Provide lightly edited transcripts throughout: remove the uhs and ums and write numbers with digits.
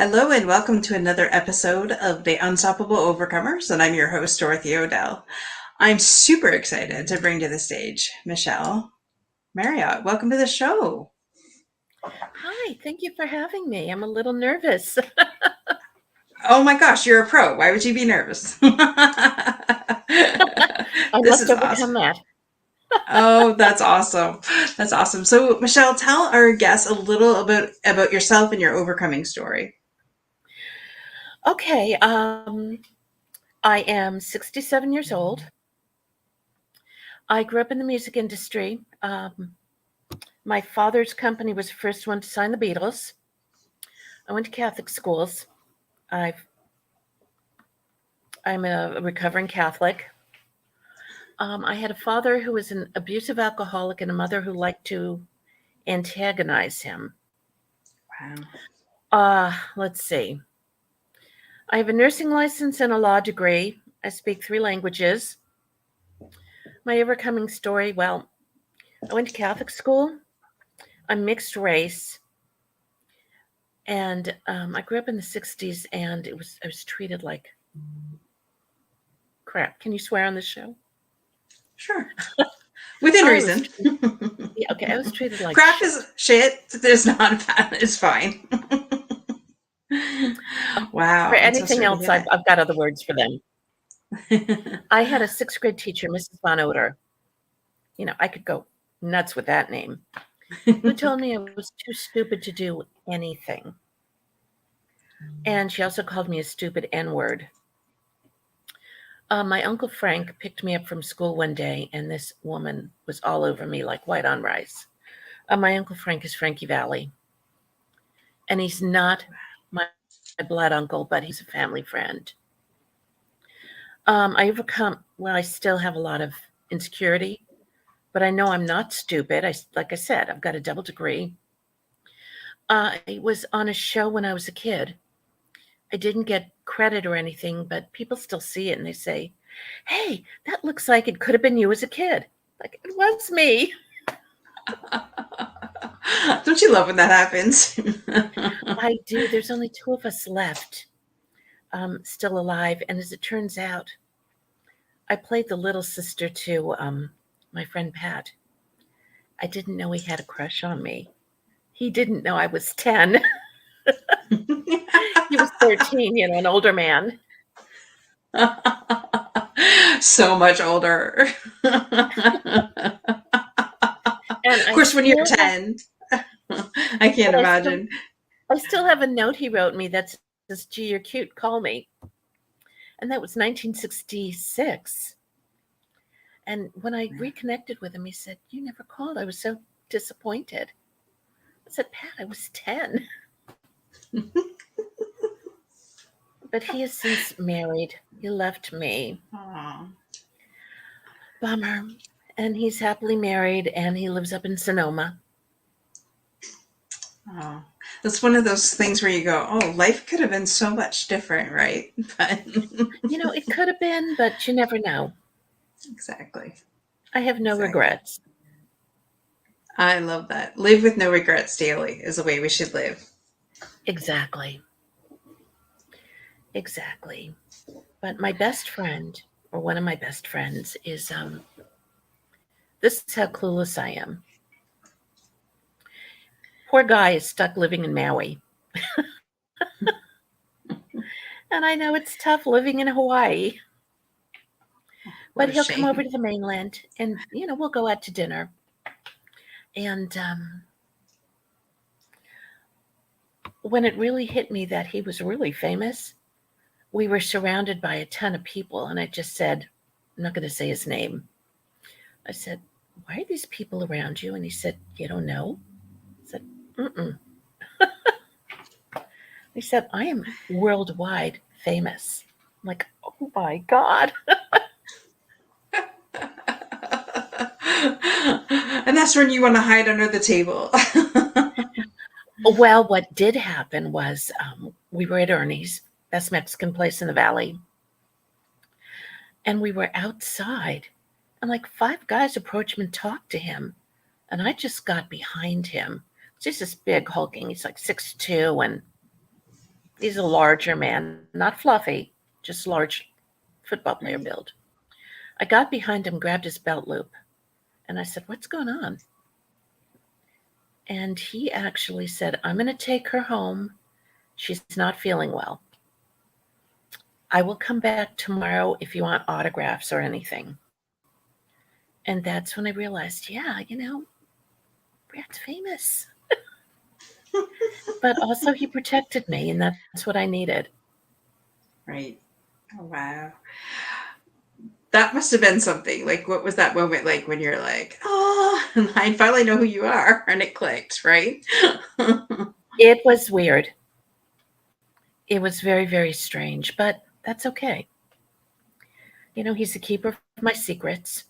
Hello and welcome to another episode of The Unstoppable Overcomers, and I'm your host, Dorothy Odell. I'm super excited to bring to the stage Michele Marriott. Welcome to the show. Hi, thank you for having me. I'm a little nervous. Oh my gosh, you're a pro. Why would you be nervous? I This must is awesome. overcome that. Oh, that's awesome. That's awesome. So, Michele, tell our guests a little about yourself and your overcoming story. Okay, I am 67 years old. I grew up in the music industry. My father's company was the first one to sign the Beatles. I went to Catholic schools. I've, I'm a recovering Catholic. I had a father who was an abusive alcoholic and a mother who liked to antagonize him. Wow. Let's see. I have a nursing license and a law degree. I speak 3 languages. My overcoming story, well, I went to Catholic school. I'm mixed race. And I grew up in the 60s and I was treated like crap. Can you swear on this show? Sure. Within I was, reason. yeah, okay, I was treated like Crap shit. is shit. There's not bad. It's fine. For Wow, I'm so anything sorry to else, hear I've got other words for them. that. I had a 6th grade teacher, Mrs. Von Oder. I could go nuts with that name, who told me I was too stupid to do anything. And she also called me a stupid N word. My uncle Frank picked me up from school one day, and this woman was all over me like white on rice. My uncle Frank is Frankie Valli, and he's not my blood uncle, but he's a family friend. I still have a lot of insecurity, but I know I'm not stupid. Like I said, I've got a double degree. I was on a show when I was a kid. I didn't get credit or anything, but people still see it and they say, "Hey, that looks like it could have been you as a kid." Like, it was me. Don't you love when that happens? I do. There's only 2 of us left, still alive. And as it turns out, I played the little sister to my friend Pat. I didn't know he had a crush on me. He didn't know I was 10. He was 13, an older man. So much older. And Of course, when you're 10, I can't but imagine. I still have a note he wrote me that says, "Gee, you're cute, call me." And that was 1966. And when I reconnected with him, he said, "You never called. I was so disappointed." I said, "Pat, I was 10." But he has since married. He left me. Aw. Bummer. And he's happily married and he lives up in Sonoma. Oh, that's one of those things where you go, oh, life could have been so much different, right? But It could have been, but you never know. exactly. I have no Exactly. regrets. I love that. Live with no regrets daily is the way we should live. Exactly. Exactly. But my best friend, or one of my best friends, is this is how clueless I am. Poor guy is stuck living in Maui. And I know it's tough living in Hawaii, What but a he'll come over shame. to the mainland and, we'll go out to dinner. And when it really hit me that he was really famous, we were surrounded by a ton of people. And I just said, I'm not going to say his name. I said, "Why are these people around you?" And he said, "You don't know?" I said, "Mm-mm." He said, "I am worldwide famous." I'm like, oh my God. And that's when you want to hide under the table. Well, what did happen was we were at Ernie's, best Mexican place in the valley, and we were outside, and like 5 guys approached him and talked to him, and I just got behind him. He's just this big hulking. He's like 6'2", and He's a larger man, not fluffy, just large football player Right. build. I got behind him, grabbed his belt loop, and I said, "What's going on?" And he actually said, "I'm going to take her home. She's not feeling well. I will come back tomorrow if you want autographs or anything." And that's when I realized, yeah, Brad's famous. But also, he protected me, and that's what I needed. Right. Oh, wow. That must have been something. Like, what was that moment like when you're like, oh, I finally know who you are, and it clicked, right? It was weird. It was very, very strange, but that's okay. He's the keeper of my secrets.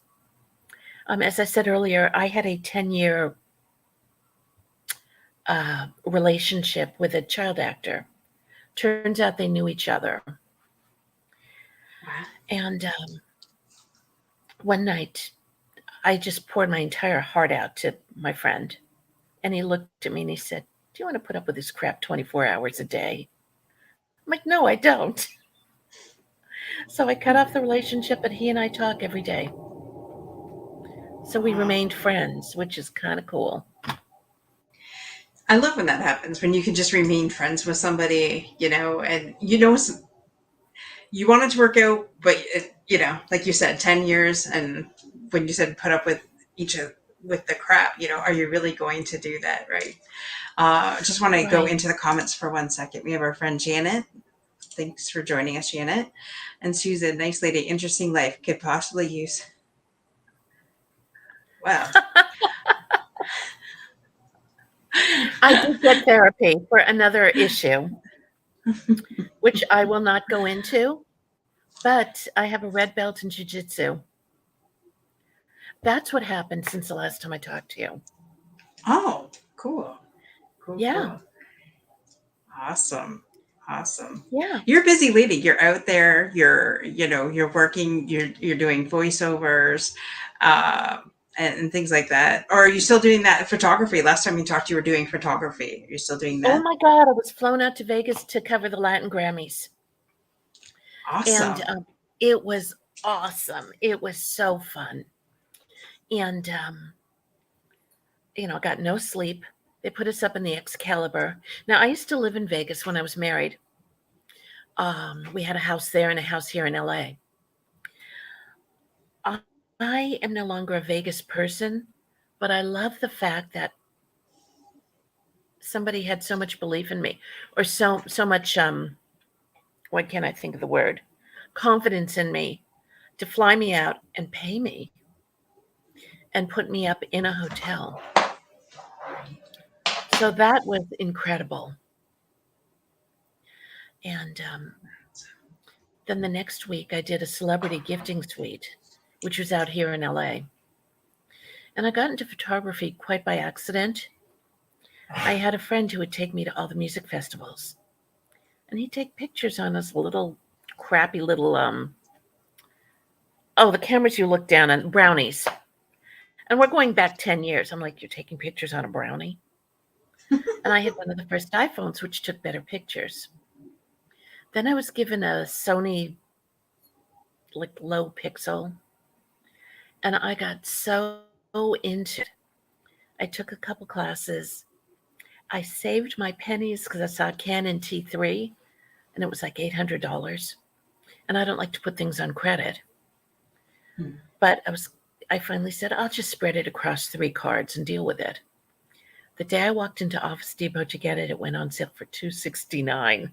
As I said earlier, I had a 10-year relationship with a child actor. Turns out they knew each other. Wow. And one night, I just poured my entire heart out to my friend. And he looked at me and he said, "Do you want to put up with this crap 24 hours a day?" I'm like, "No, I don't." So I cut off the relationship, but he and I talk every day. So we Oh, remained friends, which is kind of cool. I love when that happens, when you can just remain friends with somebody, and you want it to work out, but like you said, 10 years, and when you said put up with each of with the crap, are you really going to do that, right? Just want to go Right. into the comments for 1 second. We have our friend Janet. Thanks for joining us, Janet. And Susan, nice lady, interesting life. Could possibly use. Well, I did get therapy for another issue, which I will not go into, but I have a red belt in jiu-jitsu. That's what happened since the last time I talked to you. oh, cool, cool, Yeah. cool, awesome, awesome. Yeah. You're a busy lady. You're out there. You're working. You're doing voiceovers, uh, and things like that. Or are you still doing that photography? Last time you talked, you were doing photography. Are you still doing Oh that? my God, I was flown out to Vegas to cover the Latin Grammys. And Awesome. it was awesome. It was so fun. And, I got no sleep. They put us up in the Excalibur. Now, I used to live in Vegas when I was married. We had a house there and a house here in LA. I am no longer a Vegas person, but I love the fact that somebody had so much belief in me, or so much what can I think of the word? Confidence in me to fly me out and pay me and put me up in a hotel. So that was incredible. And then the next week, I did a celebrity gifting suite, which was out here in LA. And I got into photography quite by accident. I had a friend who would take me to all the music festivals, and he'd take pictures on his little crappy little the cameras you look down on, brownies. And we're going back 10 years. I'm like, "You're taking pictures on a brownie?" And I had one of the first iPhones, which took better pictures. Then I was given a Sony, like, low pixel, and I got so into it. I took a couple classes. I saved my pennies because I saw a Canon T3, and it was like $800. And I don't like to put things on credit. Hmm. But I finally said, "I'll just spread it across 3 cards and deal with it." The day I walked into Office Depot to get it, it went on sale for $269.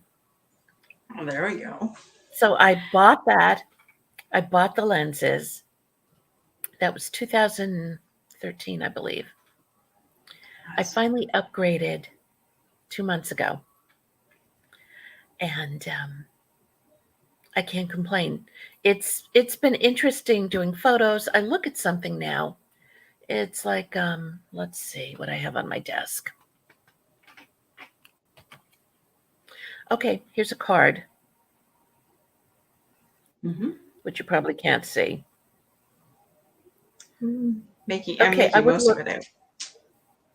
Oh, there we go. So I bought that. I bought the lenses. That was 2013, I believe. I Awesome. finally upgraded 2 months ago, and I can't complain. It's been interesting doing photos. I look at something now. It's like let's see what I have on my desk. Okay, here's a card, Mm-hmm. which you probably can't see. I'm Okay, I making would most of look. it out.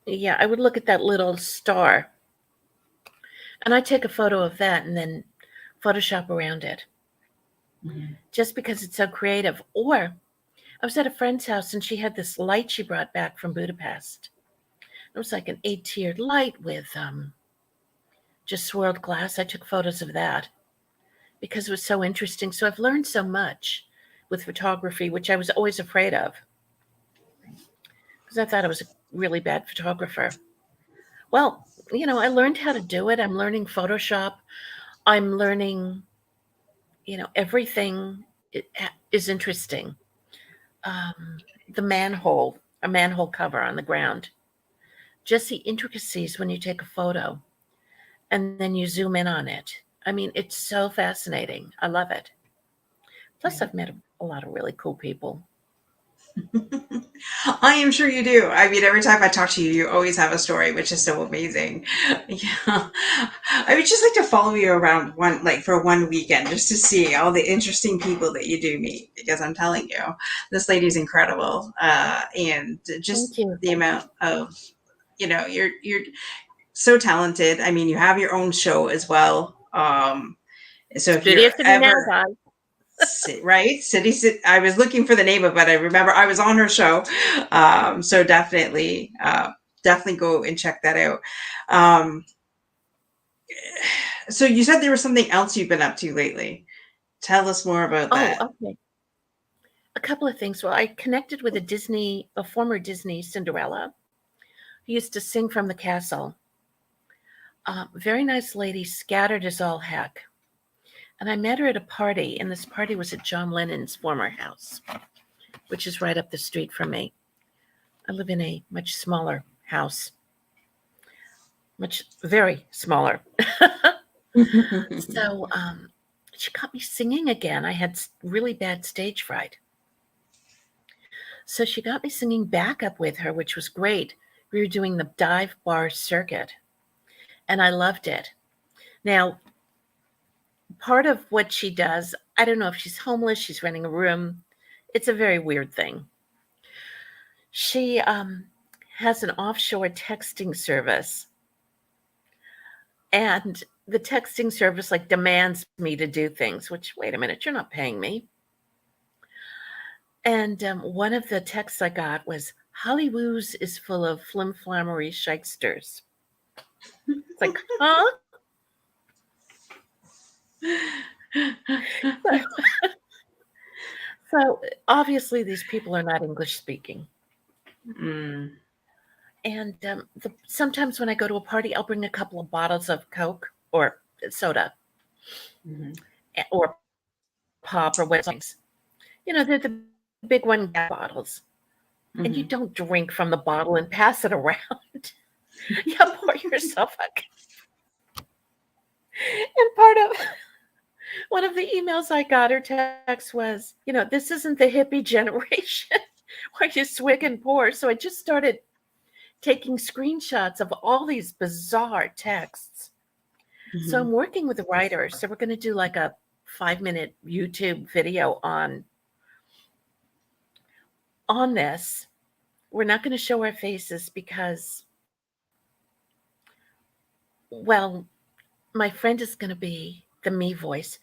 Yeah, I would look at that little star. And I take a photo of that and then Photoshop around it Mhm. just because it's so creative. Or I was at a friend's house and she had this light she brought back from Budapest. It was like an 8-tiered light with just swirled glass. I took photos of that because it was so interesting. So I've learned so much with photography, which I was always afraid of because I thought I was a really bad photographer. Well, I learned how to do it. I'm learning Photoshop. I'm learning, everything is interesting. The manhole, a manhole cover on the ground, just the intricacies when you take a photo and then you zoom in on it. I mean, it's so fascinating. I love it. Plus, Yeah. I've met a lot of really cool people. I am sure you do. I mean, every time I talk to you, you always have a story, which is so amazing. Yeah. I would just like to follow you around like for one weekend, just to see all the interesting people that you do meet, because I'm telling you, this lady's incredible. And Thank just you. the amount of, you're so talented. I mean, you have your own show as well. So if Studio you're City now, ever guys. right, I was looking for the name of it. I remember I was on her show. So definitely go and check that out. um, so you said there was something else you've been up to lately. Tell us more about Oh, that. okay. A couple of things. Well, I connected with a former Disney Cinderella who used to sing from the castle. Very nice lady, scattered as all heck. And I met her at a party, and this party was at John Lennon's former house, which is right up the street from me. I live in a much smaller house, very smaller. So she got me singing again. I had really bad stage fright. So she got me singing backup with her, which was great. We were doing the dive bar circuit, and I loved it. Now, part of what she does, I don't know if she's homeless, she's renting a room. It's a very weird thing. She has an offshore texting service, and the texting service like demands me to do things, which, wait a minute, you're not paying me. And one of the texts I got was, Hollywoos is full of flimflammery shysters. It's like, huh? So obviously, these people are not English speaking. Mm, And sometimes when I go to a party, I'll bring a couple of bottles of Coke or soda mhm, or pop or what things. They're the big one gas bottles. And you mhm. don't drink from the bottle and pass it around. You pour yourself a. And part of one of the emails I got her text was, this isn't the hippie generation where you swig and pour. So I just started taking screenshots of all these bizarre texts. So Mhm. I'm working with a writer. So we're going to do like a 5-minute YouTube video on this. We're not going to show our faces because, well, my friend is going to be the me voice.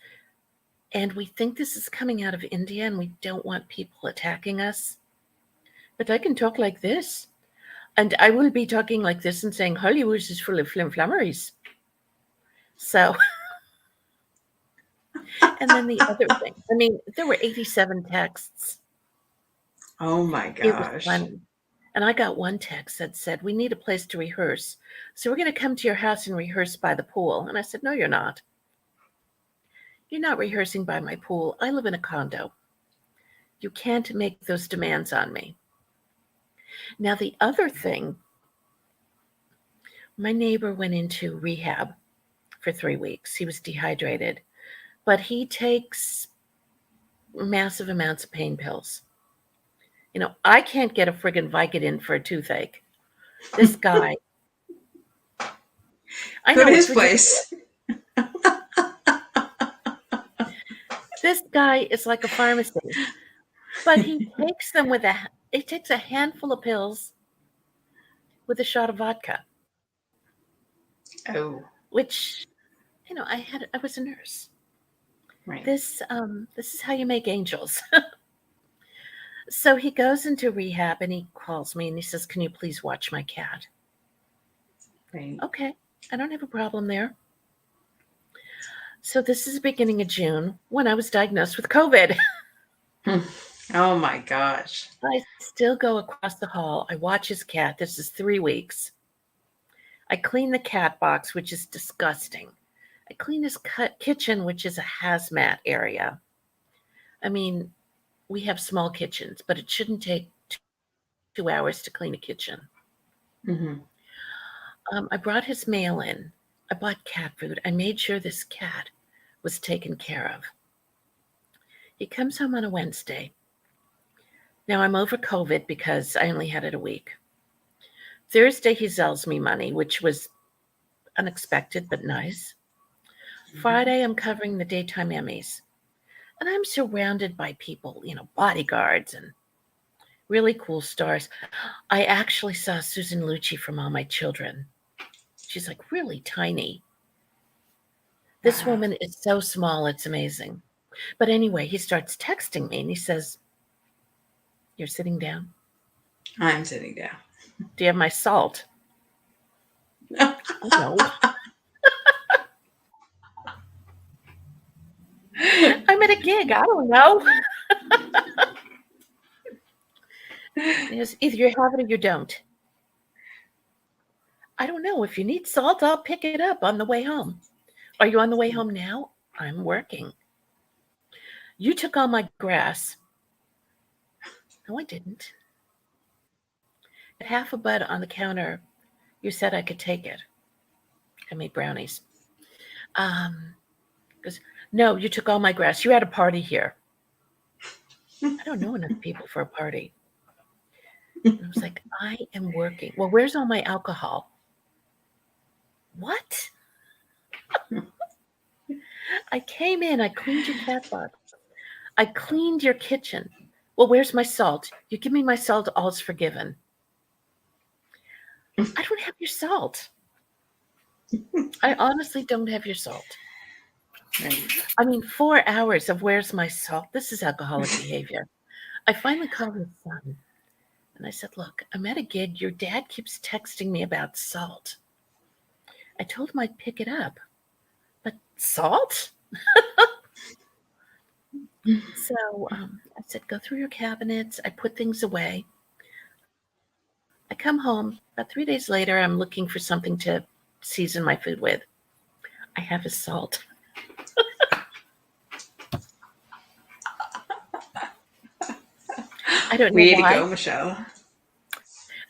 And we think this is coming out of India and we don't want people attacking us. But I can talk like this. And I will be talking like this and saying Hollywood is full of flimflammeries. So, and then the other thing, I mean, there were 87 texts. Oh my It was gosh. funny. And I got one text that said, we need a place to rehearse. So we're going to come to your house and rehearse by the pool. And I said, no, you're not. You're not rehearsing by my pool. I live in a condo. You can't make those demands on me. Now, the other thing, my neighbor went into rehab for 3 weeks. He was dehydrated, but he takes massive amounts of pain pills. I can't get a friggin' Vicodin for a toothache. This guy, I Go to know his it's ridiculous. place. This guy is like a pharmacy, but he takes a handful of pills with a shot of vodka. Oh. which I was a nurse. Right. This is how you make angels. So he goes into rehab and he calls me and he says, "Can you please watch my cat?" Right. Okay, I don't have a problem there. So this is the beginning of June when I was diagnosed with COVID. Oh my gosh. I still go across the hall. I watch his cat. This is 3 weeks. I clean the cat box, which is disgusting. I clean his kitchen, which is a hazmat area. I mean, we have small kitchens, but it shouldn't take 2 hours to clean a kitchen. Hmm. I brought his mail in. I bought cat food. I made sure this cat was taken care of. He comes home on a Wednesday. Now I'm over COVID because I only had it a week. Thursday, he sells me money, which was unexpected but nice. Friday, I'm covering the daytime Emmys. And I'm surrounded by people, bodyguards and really cool stars. I actually saw Susan Lucci from All My Children. She's like really tiny. This Wow. woman is so small, it's amazing. But anyway, he starts texting me and he says, "You're sitting down? I'm sitting down. Do you have my salt?" Oh, no. I'm at a gig. I don't know. He goes, "Either you have it or you don't." I don't know. If you need salt, I'll pick it up on the way home. Are you on the way home now? I'm working. You took all my grass. No, I didn't. At half a bud on the counter, you said I could take it. I made brownies. Um, goes, "No, you took all my grass. You had a party here." I don't know enough people for a party. And I was like, I am working. Well, where's all my alcohol? What? I came in, I cleaned your cat box. I cleaned your kitchen. Well, where's my salt? You give me my salt, all's forgiven. I don't have your salt. I honestly don't have your salt. Right. I mean, 4 hours of where's my salt? This is alcoholic behavior. I finally called his son and I said, "Look, I'm at a gig. Your dad keeps texting me about salt." I told him I'd pick it up. But salt? So I said, "Go through your cabinets." I put things away. I come home. About 3 days later, I'm looking for something to season my food with. I have his salt. I don't know Way to why. go, Michele.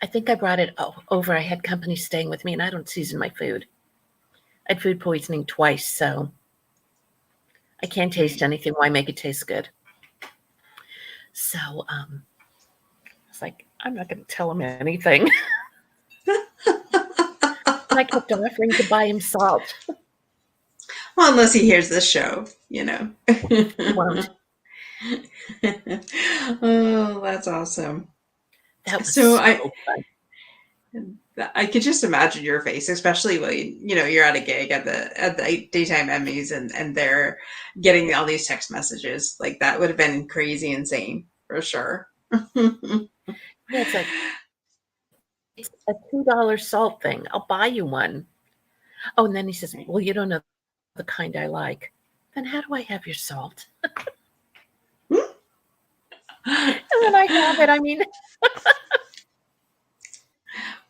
I think I brought it over. I had company staying with me, and I don't season my food. I had food poisoning twice, so I can't taste Right. anything. Why make it taste good? So it's like, I'm not going to tell him anything. And I kept offering to buy him salt. Well, unless he hears this show. He won't. Oh, that's awesome. That was So so I fun. I could just imagine your face, especially when you're at a gig at the daytime Emmys and they're getting all these text messages. Like that would have been crazy insane for sure. Yeah, it's like, it's a $2 salt thing. I'll buy you one. Oh, and then he says, "Well, you don't know the kind I like." Then how do I have your salt? And then I have it. I mean,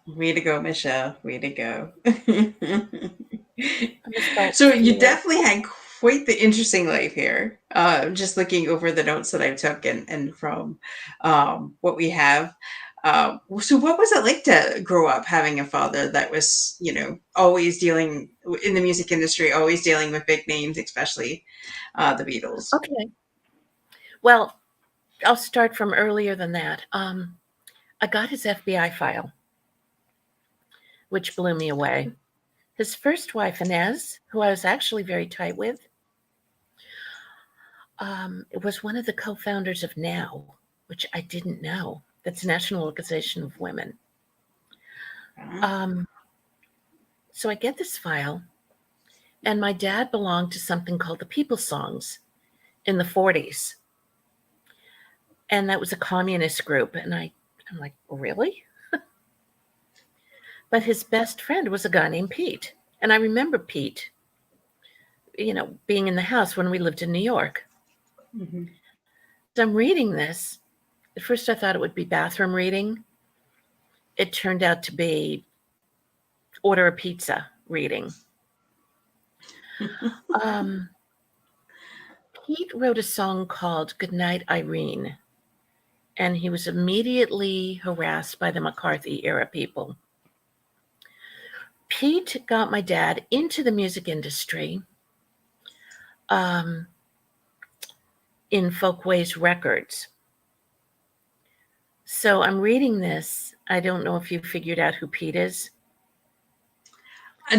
Way to go, Michele. Way to go. I'm a salt So you stealer. definitely had quite the interesting life here. Just looking over the notes that I took and from what we have. So what was it like to grow up having a father that was, always dealing in the music industry, always dealing with big names, especially the Beatles? Okay. Well, I'll start from earlier than that. I got his FBI file, which blew me away. His first wife, Inez, who I was actually very tight with, was one of the co-founders of NOW, which I didn't know. That's National Organization of Women. Uh, Um, so I get this file. And my dad belonged to something called the People Songs in the 40s. And that was a communist group. And I'm like, really? But his best friend was a guy named Pete. And I remember Pete, being in the house when we lived in New York. Mm-hmm. So I'm reading this. At first, I thought it would be bathroom reading. It turned out to be order a pizza reading. Um, Pete wrote a song called Goodnight, Irene, and he was immediately harassed by the McCarthy era people. Pete got my dad into the music industry in Folkways Records. So I'm reading this. I don't know if you figured out who Pete is.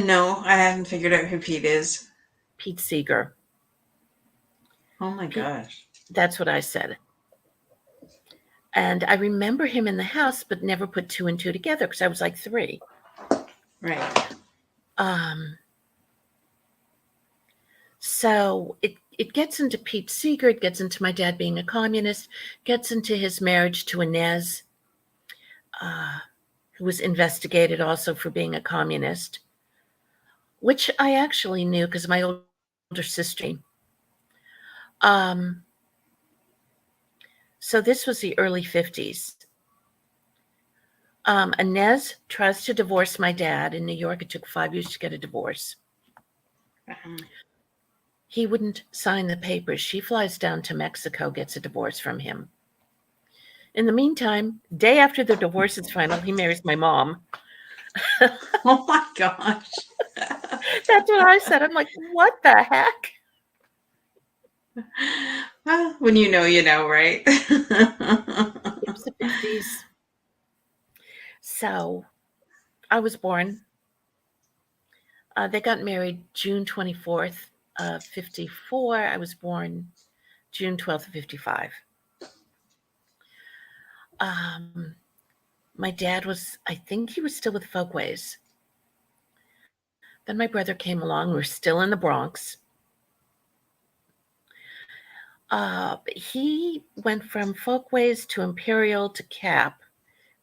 No, I haven't figured out who Pete is. Pete Seeger. Oh my Pete, gosh. that's what I said. And I remember him in the house, but never put two and two together because I was like 3. Right. So it gets into Pete Seeger, it gets into my dad being a communist, gets into his marriage to Inez, who was investigated also for being a communist, which I actually knew because my older sister. So this was the early 50s. Inez tries to divorce my dad in New York. It took 5 years to get a divorce. Uh-huh. He wouldn't sign the papers. She flies down to Mexico, gets a divorce from him. In the meantime, day after the divorce is final, he marries my mom. Oh my gosh. That's what I said. I'm like, what the heck? Well, when you know, right? It was the 50s. So I was born. They got married June 24th of 54. I was born June 12th of 55. My dad was, I think he was still with Folkways. Then my brother came along. We were still in the Bronx. He went from Folkways to Imperial to Cap,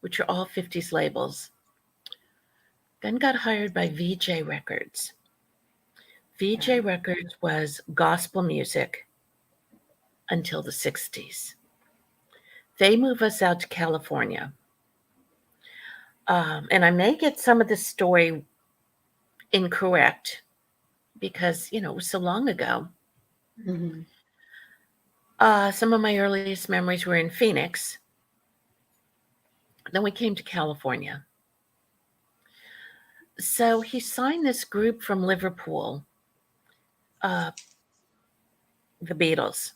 which are all 50s labels. Then got hired by VJ Records. VJ Records was gospel music until the 60s. They move us out to California. And I may get some of this story incorrect because, it was so long ago. Mm-hmm. Some of my earliest memories were in Phoenix. Then we came to California. So he signed this group from Liverpool, the Beatles,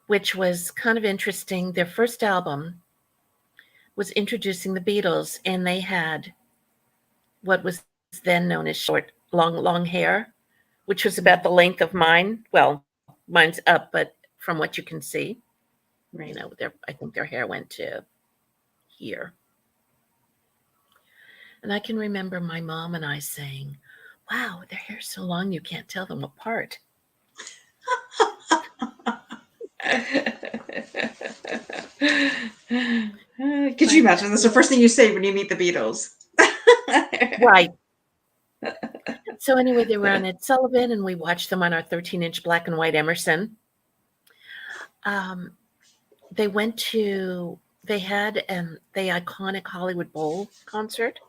which was kind of interesting. Their first album was introducing the Beatles, and they had what was then known as short, long hair, which was about the length of mine. Well, mine's up, but from what you can see, Right. I think their hair went to here. And I can remember my mom and I saying, wow, their hair's so long you can't tell them apart. Could you imagine that's the first thing you say when you meet the Beatles? Right. So anyway, they were on Ed Sullivan, and we watched them on our 13-inch black and white Emerson. They had the iconic Hollywood Bowl concert.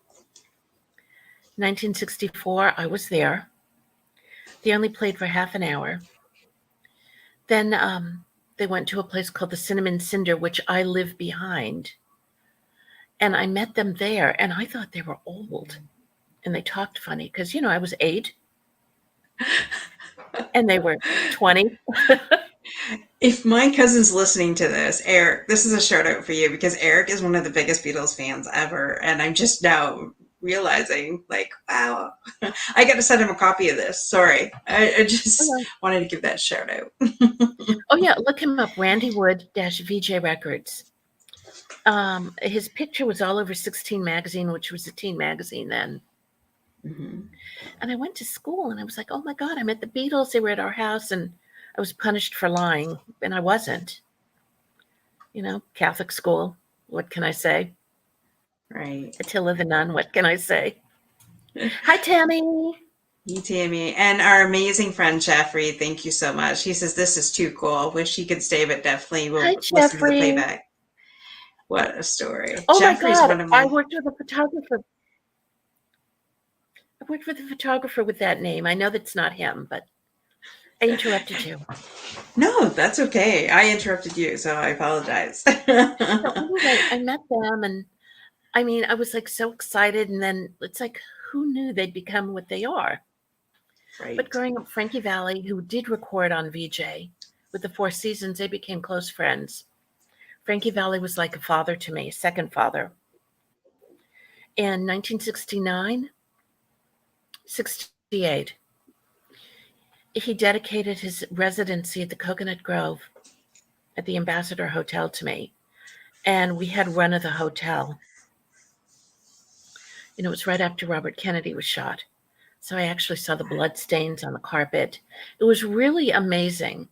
1964, I was there. They only played for half an hour. Then they went to a place called the Cinnamon Cinder, which I live behind. And I met them there, and I thought they were old. And they talked funny because, I was 8. And they were 20. If my cousin's listening to this, Eric, this is a shout out for you because Eric is one of the biggest Beatles fans ever. And I'm just now realizing, like, wow, I got to send him a copy of this. Sorry. I just wanted to give that shout out. Oh, yeah. Look him up, Randy Wood VJ Records. His picture was all over 16 magazine, which was a teen magazine then. Hmm. And I went to school and I was like, oh my God, I met the Beatles. They were at our house and I was punished for lying. And I wasn't. Catholic school. What can I say? Right. Attila the Nun. What can I say? Hi, Tammy. You, Tammy, and our amazing friend Jeffrey. Thank you so much. He says this is too cool. Wish he could stay, but definitely Hi, will listen to the Jeffrey. playback. What a story. Oh my Jeffrey's God. one of I my. worked with a photographer. I worked with a photographer with that name. I know that's not him, but I interrupted you. No, that's okay. I interrupted you, so I apologize. So anyway, I met them and I mean, I was like so excited. And then it's like, who knew they'd become what they are? But Right. growing up, Frankie Valli, who did record on VJ with the Four Seasons, they became close friends. Frankie Valli was like a father to me, second father. In 1969, 68, he dedicated his residency at the Coconut Grove at the Ambassador Hotel to me. And we had run of the hotel. It was right after Robert Kennedy was shot. So I actually saw the blood stains on the carpet. It was really amazing.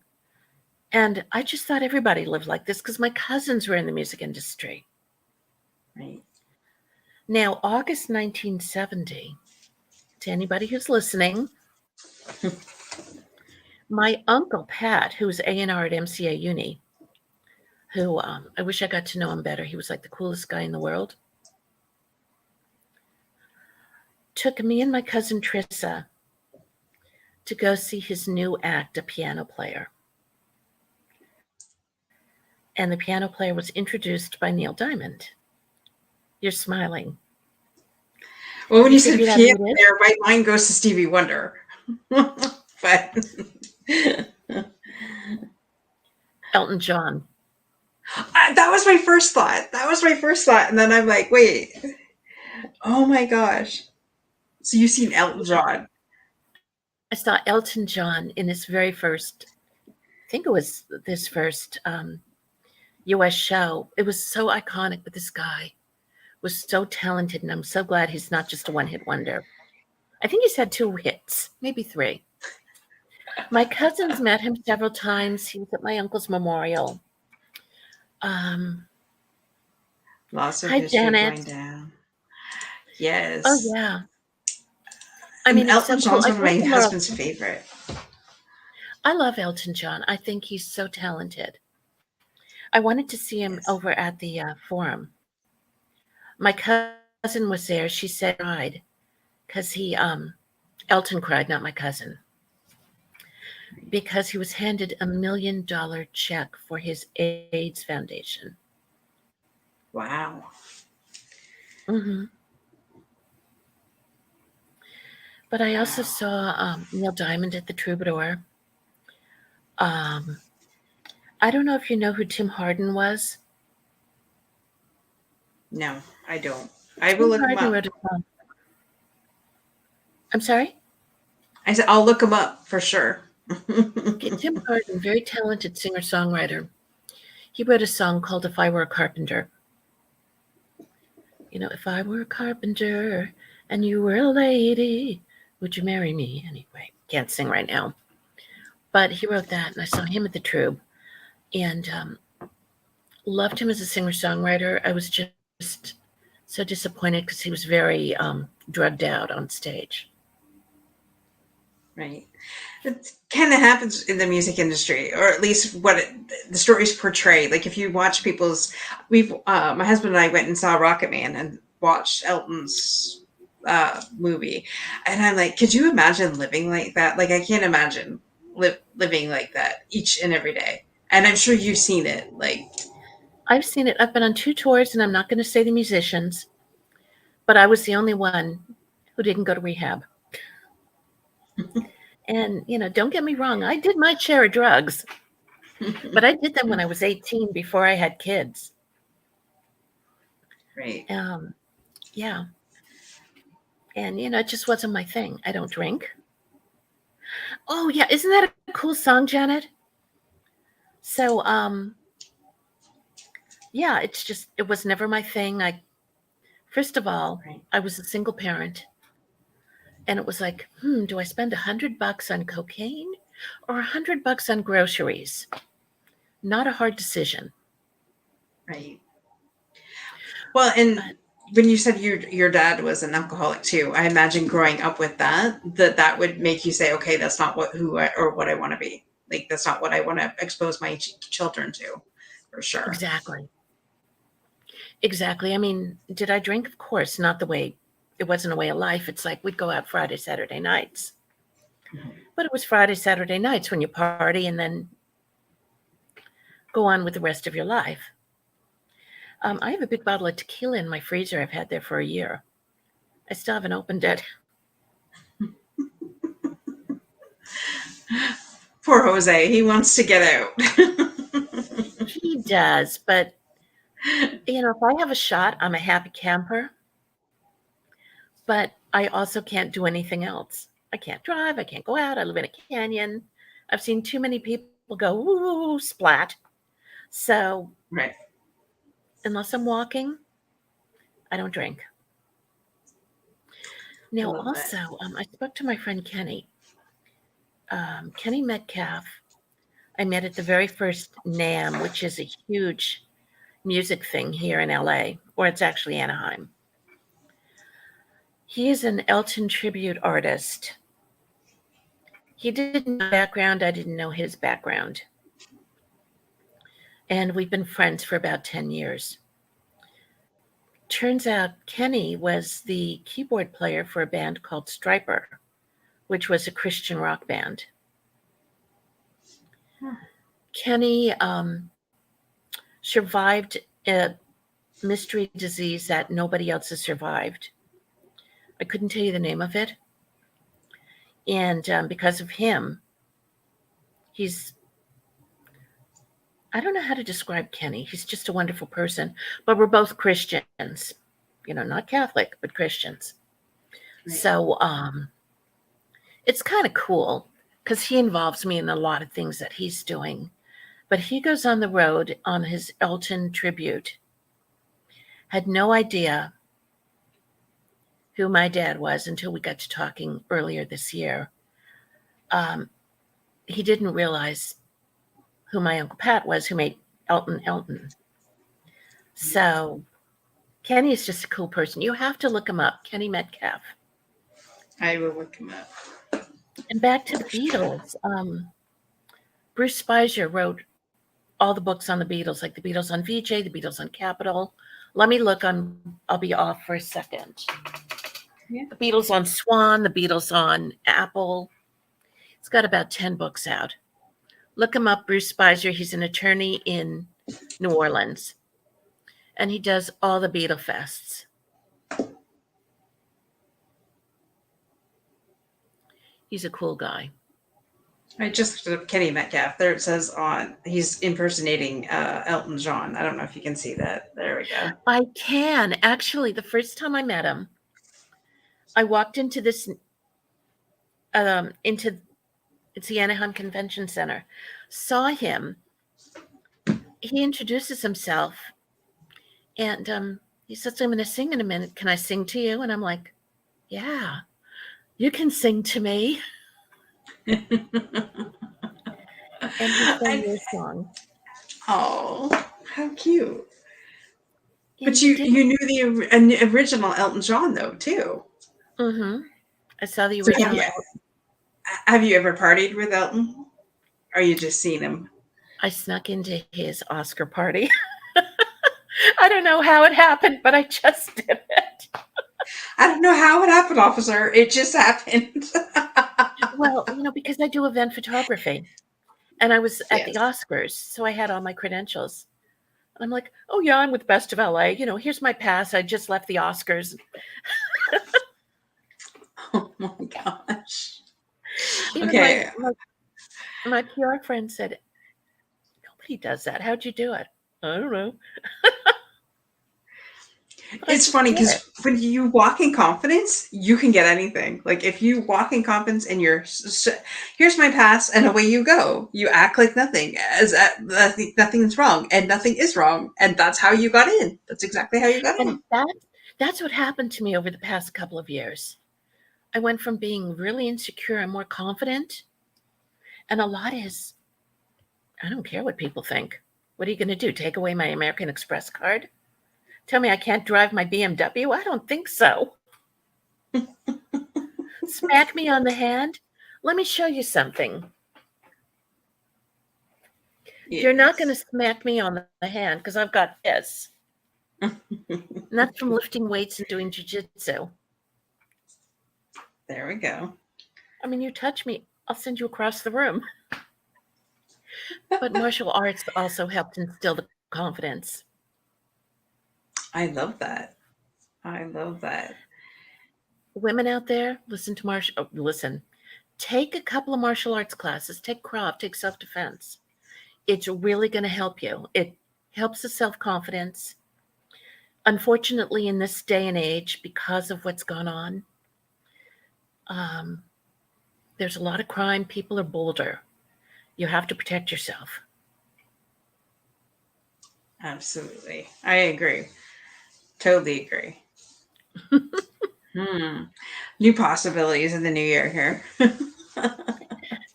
And I just thought everybody lived like this because my cousins were in the music industry. Right. Now, August 1970, to anybody who's listening, my uncle Pat, who was A&R at MCA Uni, who I wish I got to know him better. He was like the coolest guy in the world. Took me and my cousin Trissa to go see his new act, a piano player. And the piano player was introduced by Neil Diamond. You're smiling. Well, when You you said figured out who piano it is? player, my mind goes to Stevie Wonder. But Elton John. that was my first thought. That was my first thought. And then I'm like, wait, oh my gosh. So you've seen Elton John. I saw Elton John in his very first, I think it was this first US show. It was so iconic, but this guy was so talented, and I'm so glad he's not just a one hit wonder. I think he's had 2 hits, maybe 3. My cousins met him several times. He was at my uncle's memorial. Um, Lots of Hi, history Janet. going down. Oh, Yes. yeah. I And mean, it's so Elton cool. John's I one of told my them, husband's favorite. I love Elton John. I think he's so talented. I wanted to see him Yes. over at the forum. My cousin was there. She said cried because Elton cried, not my cousin, because he was handed $1 million check for his AIDS foundation. Wow. Hmm. But I also Wow. saw Neil Diamond at the Troubadour. Um, I don't know if you know who Tim Harden was. No, I don't. I will Tim look him Harden up. wrote a song. I'm sorry? I said I'll look him up for sure. Okay, Tim Harden, very talented singer songwriter. He wrote a song called If I Were a Carpenter. If I were a carpenter and you were a lady, would you marry me? Anyway, can't sing right now. But he wrote that, and I saw him at the Troop and loved him as a singer songwriter. I was just so disappointed because he was very drugged out on stage. Right. It kind of happens in the music industry, or at least the stories portray. Like if you watch my husband and I went and saw Rocket Man and watched Elton's movie, and I'm like, could you imagine living like that? Like I can't imagine living like that each and every day. And I'm sure you've seen it. Like, I've seen it. I've been on 2 tours, and I'm not going to say the musicians, but I was the only one who didn't go to rehab. And, don't get me wrong, I did my share of drugs, but I did them when I was 18 before I had kids. right, Um, yeah. And, it just wasn't my thing. I don't drink. Oh, yeah. Isn't that a cool song, Janet? So, yeah, it was never my thing. First of all, right, I was a single parent. And it was like, do I spend $100 on cocaine or $100 on groceries? Not a hard decision. Right. Well, and But when you said your dad was an alcoholic too, I imagine growing up with that would make you say, okay, that's not or what I want to be. Like that's not what I want to expose my children to, for sure. exactly. Exactly. I mean, did I drink? Of course, not the way it wasn't a way of life. It's like we'd go out Friday, Saturday nights. Mhm. But it was Friday, Saturday nights when you party and then go on with the rest of your life. Right. I have a big bottle of tequila in my freezer I've had there for a year. I still haven't opened it. Poor Jose, he wants to get out. He does, but if I have a shot, I'm a happy camper, but I also can't do anything else. I can't drive, I can't go out, I live in a canyon. I've seen too many people go, ooh, splat. So Right. unless I'm walking, I don't drink. I Now, love that. also, I spoke to my friend Kenny. Kenny Metcalf, I met at the very first NAM, which is a huge music thing here in LA, or it's actually Anaheim. He is an Elton tribute artist. He didn't know background, I didn't know his background. And we've been friends for about 10 years. Turns out Kenny was the keyboard player for a band called Striper, which was a Christian rock band. Huh. Kenny survived a mystery disease that nobody else has survived. I couldn't tell you the name of it. And because of him, he's, I don't know how to describe Kenny. He's just a wonderful person. But we're both Christians, not Catholic, but Christians. Right. So it's kind of cool because he involves me in a lot of things that he's doing. But he goes on the road on his Elton tribute. Had no idea who my dad was until we got to talking earlier this year. He didn't realize who my Uncle Pat was, who made Elton Elton. So Kenny is just a cool person. You have to look him up, Kenny Metcalf. I will look him up. And back to the Beatles. Bruce Spicer wrote all the books on the Beatles, like the Beatles on VJ, the Beatles on Capitol. Let me look on, I'll be off for a second. Yeah. The Beatles on Swan, the Beatles on Apple. It's got about 10 books out. Look him up, Bruce Spicer. He's an attorney in New Orleans. And he does all the Beatle fests. He's a cool guy. I just looked up Kenny Metcalf. There it says he's impersonating Elton John. I don't know if you can see that. There we go. I can. Actually, the first time I met him, I walked into it's the Anaheim Convention Center, saw him. He introduces himself and he says, I'm going to sing in a minute. Can I sing to you? And I'm like, yeah, you can sing to me. And he sang your song. Oh, how cute! And But you you didn't. knew the original Elton John though too. Mm-hmm. I saw the So original. have you ever partied with Elton? Or you just seen him? I snuck into his Oscar party. I don't know how it happened, but I just did it. I don't know how it happened, officer. It just happened. Well, because I do event photography and I was at the Yes. Oscars, so I had all my credentials. And I'm like, oh, yeah, I'm with Best of LA. Here's my pass. I just left the Oscars. Oh my gosh. Even Okay. my PR friend said, nobody does that. How'd you do it? I don't know. But I It's just funny did it. because when you walk in confidence, you can get anything. Like if you walk in confidence and here's my pass, and away you go. You act like nothing, nothing's wrong, and nothing is wrong, and that's how you got in. That's exactly how you got And in. that's what happened to me over the past couple of years. I went from being really insecure and more confident. And a lot is, I don't care what people think. What are you going to do? Take away my American Express card? Tell me I can't drive my BMW? I don't think so. Smack me on the hand? Let me show you something. You're not going to Yes. smack me on the hand because I've got this. And that's from lifting weights and doing jujitsu. There we go. I mean, you touch me, I'll send you across the room. But martial arts also helped instill the confidence. I love that. I love that. Women out there, listen. Take a couple of martial arts classes, take Krav, take self-defense. It's really going to help you. It helps the self-confidence. Unfortunately, in this day and age, because of what's gone on, um, there's a lot of crime. People are bolder. You have to protect yourself. Absolutely. I agree. Totally agree. Hmm. New possibilities in the new year here.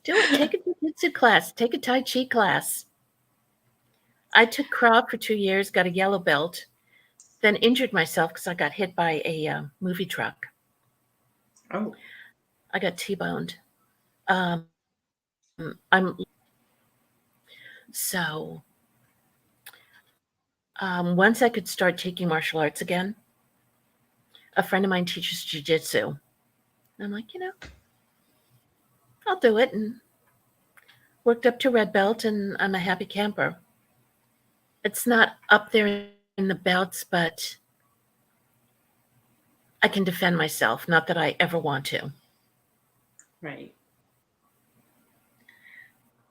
Do it. Take a jiu-jitsu class. Take a Tai Chi class. I took Krav for 2 years, got a yellow belt, then injured myself because I got hit by a movie truck. Oh, I got T-boned. I'm so once I could start taking martial arts again. A friend of mine teaches jujitsu. I'm like, I'll do it, and worked up to red belt, and I'm a happy camper. It's not up there in the belts, but I can defend myself. Not that I ever want to. right.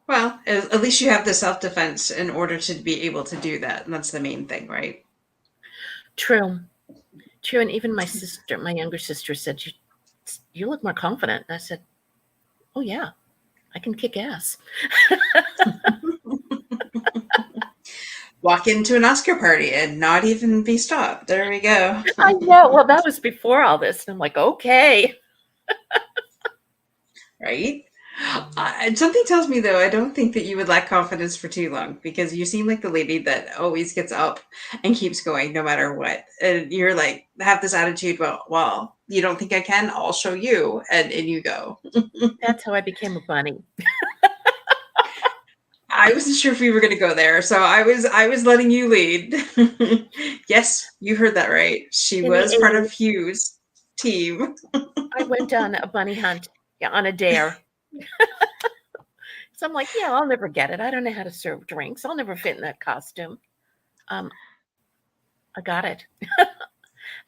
Well, at least you have the self defense in order to be able to do that. And that's the main thing, right? True, true. And even my younger sister, said, "You look more confident." And I said, "Oh yeah, I can kick ass." Walk into an Oscar party and not even be stopped. There we go. I know. Well, that was before all this, and I'm like, okay. Right? Something tells me, though, I don't think that you would lack confidence for too long because you seem like the lady that always gets up and keeps going no matter what. And you're like, have this attitude, well, you don't think I can? I'll show you. And you go. That's how I became a bunny. I wasn't sure if we were going to go there, so I was letting you lead. Yes, you heard that right. She In the was part of 80s, Hugh's team. I went on a bunny hunt, yeah, on a dare. So I'm like, yeah, I'll never get it. I don't know how to serve drinks. I'll never fit in that costume. Um, I got it.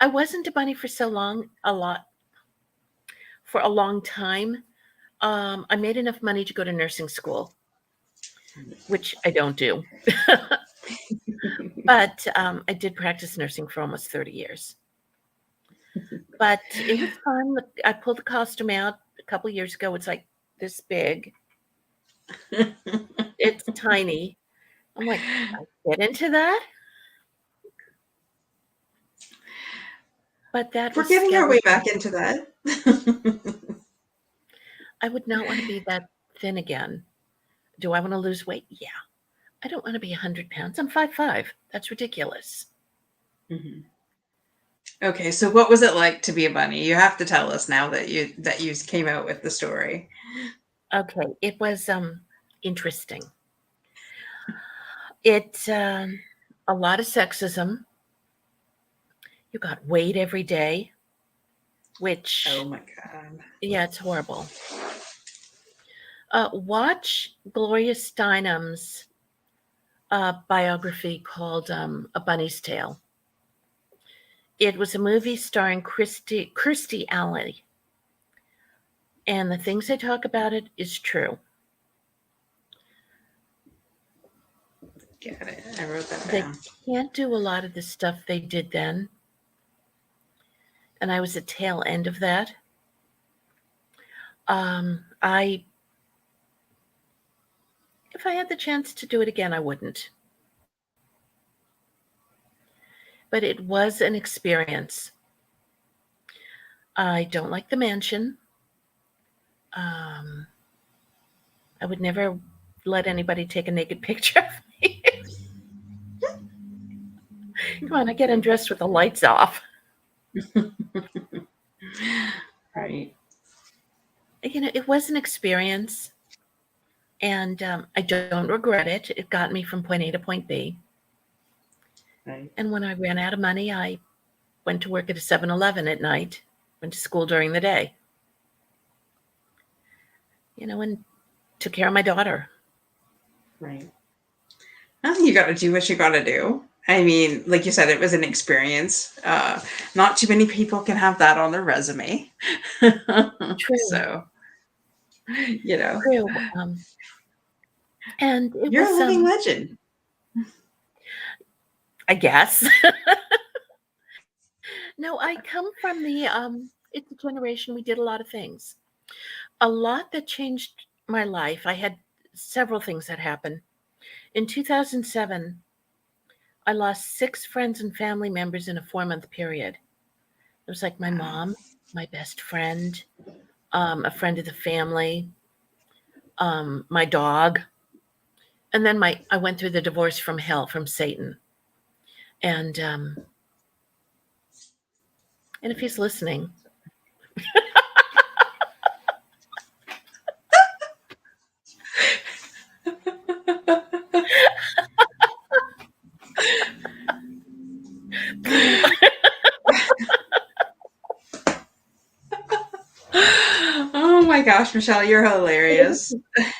I wasn't a bunny for so long, for a long time. I made enough money to go to nursing school, which I don't do. But I did practice nursing for almost 30 years. But it was fun. I pulled the costume out a couple years ago. It's like this big. It's tiny. I'm like, I get into that? But that We're was getting our way scary. back into that. I would not want to be that thin again. Do I want to lose weight? Yeah. I don't want to be 100 pounds. I'm 5'5". That's ridiculous. Mhm. Okay, so what was it like to be a bunny? You have to tell us now that you came out with the story. Okay, it was interesting. It a lot of sexism. You got weighed every day, Oh which my god. yeah, it's horrible. Watch Gloria Steinem's biography called A Bunny's Tale. It was a movie starring Kirstie Alley, and the things they talk about it is true. Got it. I wrote that They down. can't do a lot of the stuff they did then, and I was at tail end of that. I If I had the chance to do it again, I wouldn't. But it was an experience. I don't like the mansion. Um, I would never let anybody take a naked picture of me. Come on, I get undressed with the lights off. Right. It was an experience, and I don't regret it. It got me from point A to point B. Right. And when I ran out of money, I went to work at a 7-Eleven at night, went to school during the day, and took care of my daughter. Right. Well, you got to do what you got to do. I mean, like you said, it was an experience. Not too many people can have that on their resume. True, So, you know, true. And it you're a was, living legend. I guess. No, I come from it's a generation we did a lot of things. A lot that changed my life. I had several things that happened. In 2007, I lost 6 friends and family members in a 4-month period. It was like my Wow. mom, my best friend, a friend of the family, my dog, and then I went through the divorce from hell from Satan. And and if he's listening, Oh my gosh, Michelle, you're it was hilarious.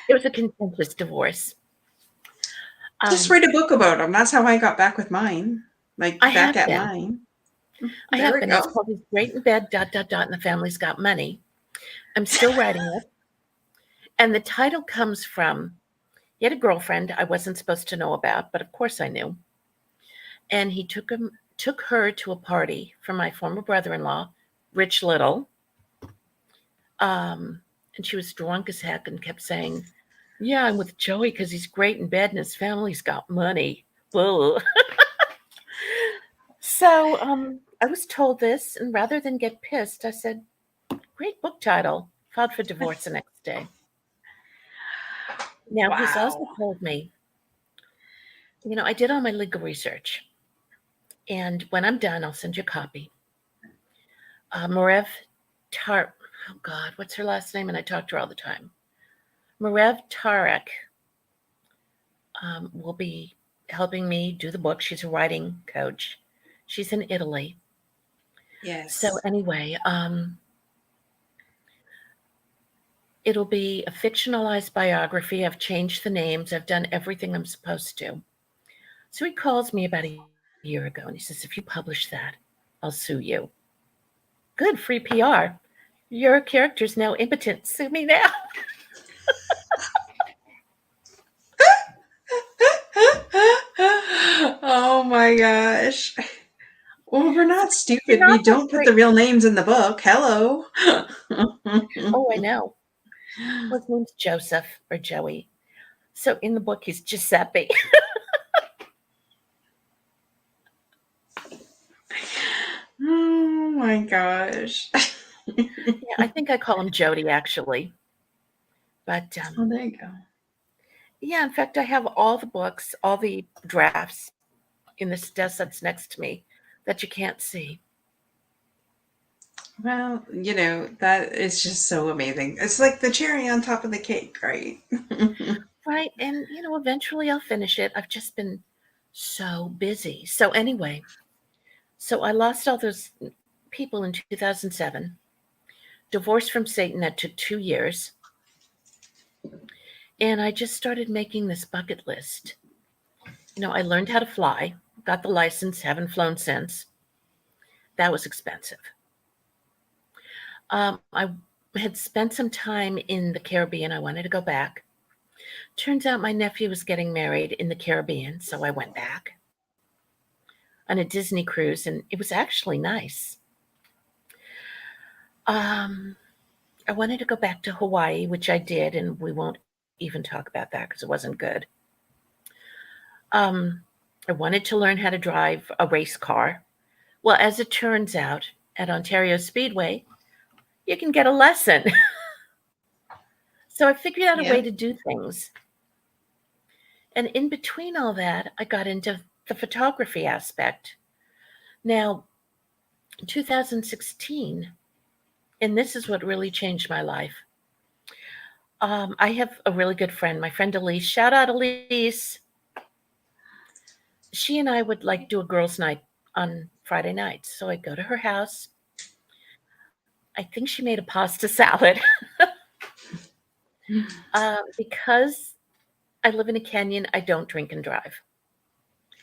it was a contentious divorce. Just Um, write a book about them. That's how I got back with mine. I Like back have at been. mine. I There have we been. It's go. called He's Great in Bed, ... and the Family's Got Money. I'm still writing it. And the title comes from he had a girlfriend I wasn't supposed to know about, but of course I knew. And he took her to a party for my former brother-in-law, Rich Little. Um, and she was drunk as heck and kept saying, "Yeah, I'm with Joey because he's great in bed and his family's got money." Ugh. So I was told this, and rather than get pissed, I said, "Great book title." Filed for divorce the next day. Now he's also Wow. told me, I did all my legal research, and when I'm done, I'll send you a copy. Marev Tar, oh God, what's her last name? And I talk to her all the time. Marev Tarek will be helping me do the book. She's a writing coach. She's in Italy. So Yes. anyway, it'll be a fictionalized biography. I've changed the names. I've done everything I'm supposed to. So he calls me about a year ago and he says, "If you publish that, I'll sue you." Good, free PR. Your character's now impotent. Sue me now. Oh my gosh. Well, we're So not you're stupid. We not that don't put the great. real names in the book. Hello. Oh, I know. Well, his name's Joseph or Joey. So in the book, he's Giuseppe. Oh my gosh. Yeah, I think I call him Jody actually. But Oh, there you go. yeah, in fact, I have all the books, all the drafts in this desk that's next to me that you can't see. Well, that is just so amazing. It's like the cherry on top of the cake, right? Right. And, eventually I'll finish it. I've just been so busy. So, anyway, so I lost all those people in 2007, divorced from Satan that took 2 years. And I just started making this bucket list. I learned how to fly, got the license, haven't flown since. That was expensive. I had spent some time in the Caribbean. I wanted to go back. Turns out my nephew was getting married in the Caribbean, so I went back on a Disney cruise, and it was actually nice. Um, I wanted to go back to Hawaii, which I did, and we won't even talk about that because it wasn't good. Um, I wanted to learn how to drive a race car. Well, as it turns out, at Ontario Speedway, you can get a lesson. So I figured out a way Yep. to do things. And in between all that, I got into the photography aspect. Now, in 2016, and this is what really changed my life. I have a really good friend, my friend Elise. Shout out, Elise. She and I would like do a girls' night on Friday nights. So I'd go to her house. I think she made a pasta salad. Because I live in a canyon, I don't drink and drive.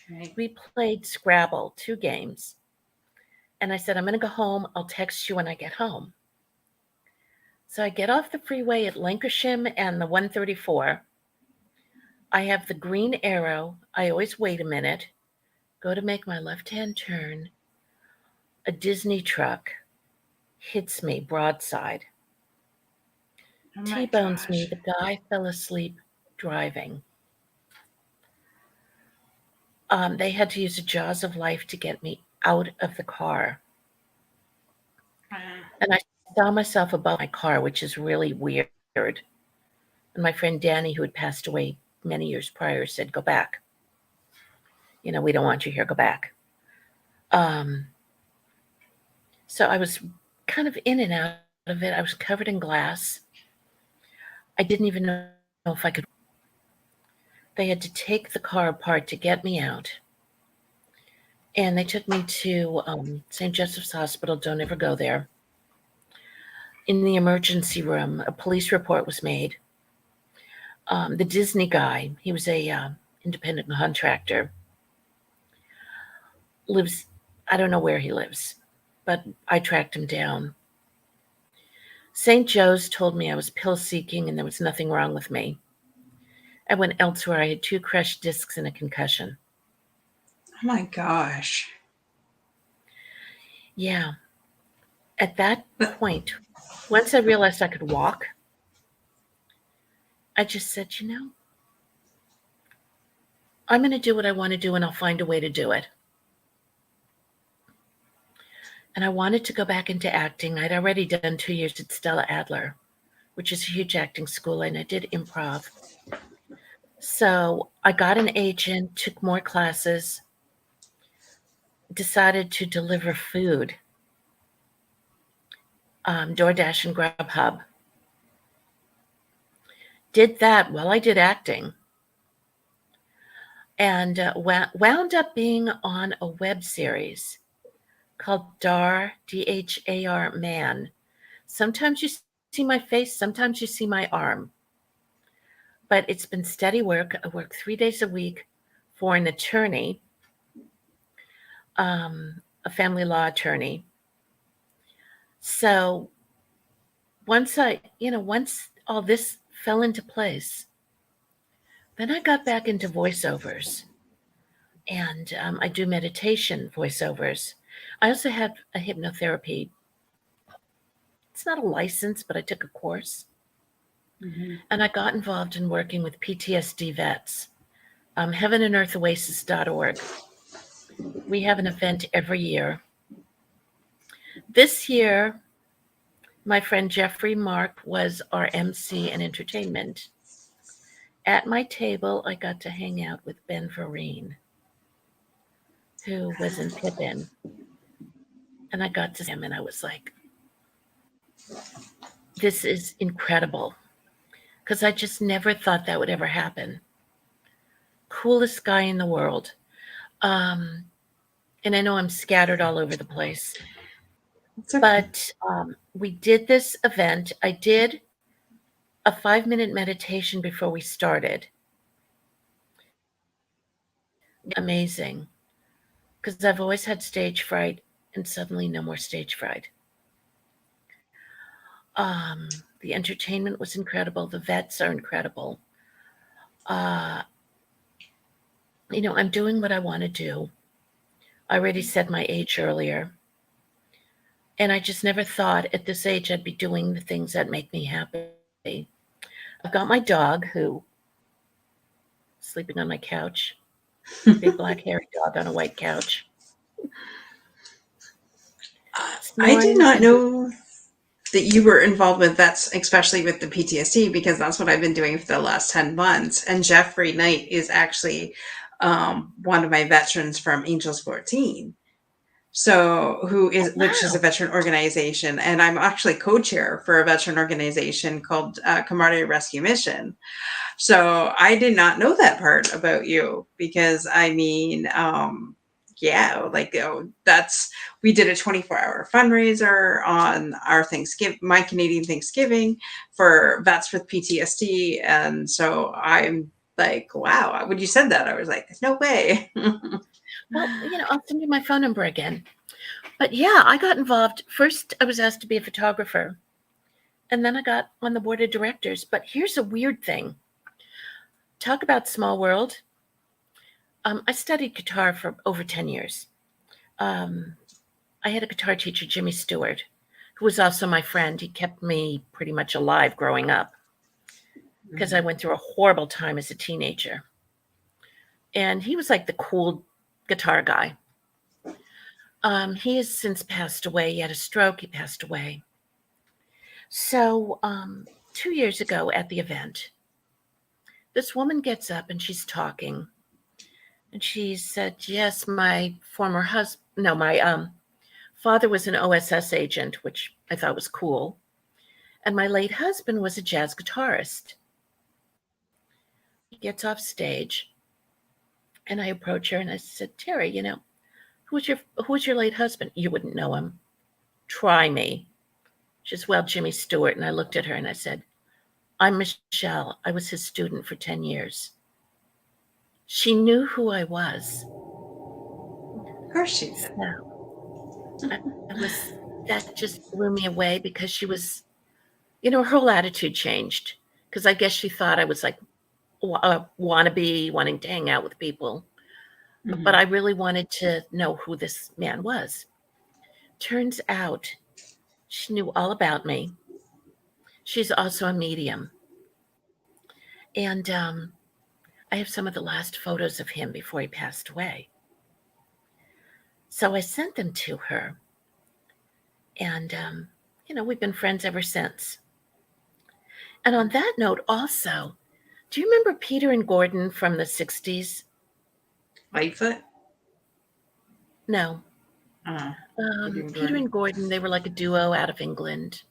Right. We played Scrabble, 2 games. And I said, I'm going to go home. I'll text you when I get home. So I get off the freeway at Lancashire and the 134. I have the green arrow. I always wait a minute, go to make my left-hand turn. A Disney truck hits me broadside, Oh my T-bones me. gosh. The guy fell asleep driving. They had to use the jaws of life to get me out of the car. Wow. And I saw myself above my car, which is really weird. And my friend Danny, who had passed away many years prior, said, go back. We don't want you here. Go back. Um, so I was kind of in and out of it. I was covered in glass. I didn't even know if I could. They had to take the car apart to get me out. And they took me to St. Joseph's Hospital. Don't ever go there. In the emergency room, a police report was made. The Disney guy, he was a independent contractor, lives, I don't know where he lives, but I tracked him down. St. Joe's told me I was pill seeking and there was nothing wrong with me. I went elsewhere. I had 2 crushed discs and a concussion. Oh my gosh. Yeah. At that But point, once I realized I could walk, I just said, I'm going to do what I want to do and I'll find a way to do it. And I wanted to go back into acting. I'd already done 2 years at Stella Adler, which is a huge acting school, and I did improv. So I got an agent, took more classes, decided to deliver food, DoorDash and Grubhub. Did that while I did acting, and wound up being on a web series called Dhar Man. Sometimes you see my face, sometimes you see my arm. But it's been steady work. I work 3 days a week for an attorney, a family law attorney. So once once all this fell into place, then I got back into voiceovers, and I do meditation voiceovers. I also have a hypnotherapy. It's not a license, but I took a course, mhm. and I got involved in working with PTSD vets. Heavenandearthoasis.org. We have an event every year. This year, my friend Jeffrey Mark was our MC and entertainment. At my table, I got to hang out with Ben Vereen, who was in Pippin. And I got to see him, and I was like, this is incredible. Because I just never thought that would ever happen. Coolest guy in the world. And I know I'm scattered all over the place. It's okay. But we did this event. I did a 5-minute meditation before we started. Amazing. Because I've always had stage fright, and suddenly no more stage fright. The entertainment was incredible. The vets are incredible. I'm doing what I want to do. I already said my age earlier. And I just never thought at this age I'd be doing the things that make me happy. I've got my dog who sleeping on my couch, big black hairy dog on a white couch, I did snoring not and know. that you were involved with vets, especially with the PTSD, because that's what I've been doing for the last 10 months. And Jeffrey Knight is actually one of my veterans from Angels 14. So, Oh, which is a wow. veteran organization, and I'm actually co-chair for a veteran organization called Camaraderie Rescue Mission. So I did not know that part about you because I mean, yeah, like that's we did a 24-hour fundraiser on our Thanksgiving, my Canadian Thanksgiving, for vets with PTSD, and so I'm like, wow, when you said that, I was like, no way. Well, I'll send you my phone number again. But yeah, I got involved. First, I was asked to be a photographer, and then I got on the board of directors. But here's a weird thing. Talk about small world. I studied guitar for over 10 years. Um, I had a guitar teacher, Jimmy Stewart, who was also my friend. He kept me pretty much alive growing up because I went through a horrible time as a teenager. And he was like the cool guitar guy. He has since passed away. He had a stroke. He passed away. So, 2 years ago at the event, this woman gets up and she's talking. And she said, yes, my former husband, no, my father was an OSS agent, which I thought was cool. And my late husband was a jazz guitarist. He gets off stage and I approach her and I said, Terry, who's your late husband? You wouldn't know him. Try me. She says, well, Jimmy Stewart. And I looked at her and I said, I'm Michele. I was his student for 10 years. She knew who I was. Of course she did. So that just blew me away because she was, her whole attitude changed. Because I guess she thought I was like a wannabe, wanting to hang out with people. Mm-hmm. But I really wanted to know who this man was. Turns out she knew all about me. She's also a medium. And I have some of the last photos of him before he passed away. So I sent them to her. And, we've been friends ever since. And on that note, also, do you remember Peter and Gordon from the 60s? Lightfoot? No. Peter and Gordon, they were like a duo out of England.